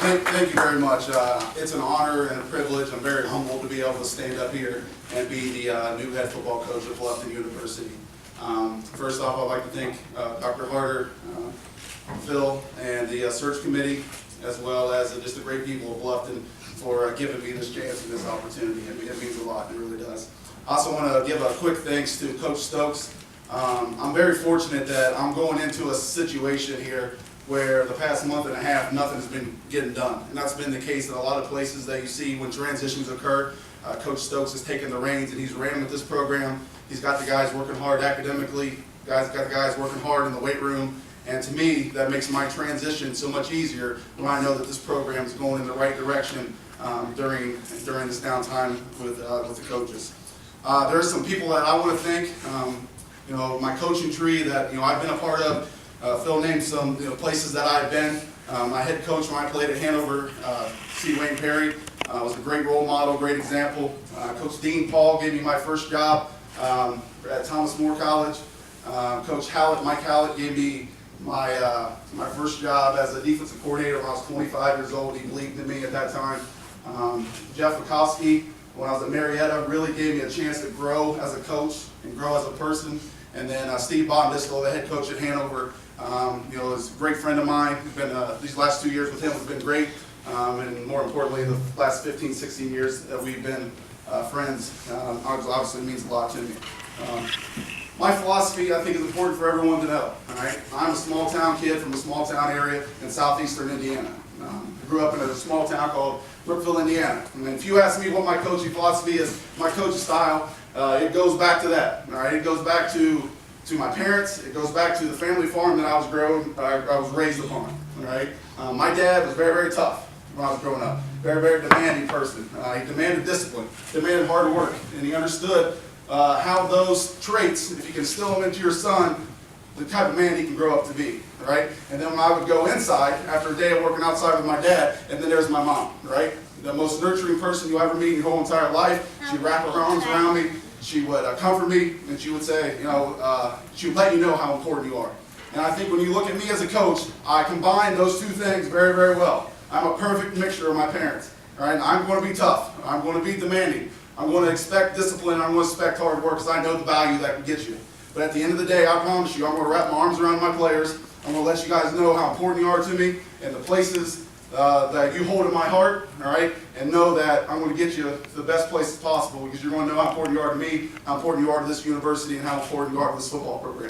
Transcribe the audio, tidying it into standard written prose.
Thank you very much. It's an honor and a privilege. I'm very humbled to be able to stand up here and be the new head football coach at Bluffton University. First off, I'd like to thank Dr. Harder, Phil, and the search committee, as well as just the great people of Bluffton for giving me this chance and this opportunity. It means a lot, it really does. I also want to give a quick thanks to Coach Stokes. I'm very fortunate that I'm going into a situation here where the past month and a half nothing's been getting done. And that's been the case in a lot of places that you see when transitions occur. Coach Stokes has taken the reins and he's ran with this program. He's got the guys working hard academically, got the guys working hard in the weight room. And to me, that makes my transition so much easier when I know that this program is going in the right direction during this downtime with the coaches. There are some people that I want to thank. My coaching tree that I've been a part of. Phil named some places that I've been. My head coach when I played at Hanover, C. Wayne Perry, was a great role model, great example. Coach Dean Paul gave me my first job at Thomas More College. Coach Mike Hallett gave me my first job as a defensive coordinator when I was 25 years old. He believed in me at that time. Jeff Wachowski, when I was at Marietta, really gave me a chance to grow as a coach and grow as a person. And then Steve Bondisco, the head coach at Hanover, is a great friend of mine. These last 2 years with him have been great. And more importantly, the last 15, 16 years that we've been friends, obviously means a lot to me. My philosophy, I think, is important for everyone to know. All right? I'm a small town kid from a small town area in southeastern Indiana. I grew up in a small town called Brookville, Indiana. And if you ask me what my coaching philosophy is, my coaching style, it goes back to that. All right? It goes back to my parents. It goes back to the family farm that I was raised upon. All right? My dad was very, very tough when I was growing up. Very, very demanding person. He demanded discipline, demanded hard work, and he understood how those traits, if you can instill them into your son, the type of man he can grow up to be, right? And then when I would go inside after a day of working outside with my dad, and then there's my mom, right? The most nurturing person you'll ever meet in your whole entire life. She'd wrap her arms around me, she would comfort me, and she would say, she would let you know how important you are. And I think when you look at me as a coach, I combine those two things very, very well. I'm a perfect mixture of my parents, all right? I'm going to be tough, I'm going to be demanding, I'm going to expect discipline, I'm going to expect hard work because I know the value that can get you. But at the end of the day, I promise you, I'm going to wrap my arms around my players. I'm going to let you guys know how important you are to me and the places that you hold in my heart, all right? And know that I'm going to get you to the best places possible because you're going to know how important you are to me, how important you are to this university, and how important you are to this football program.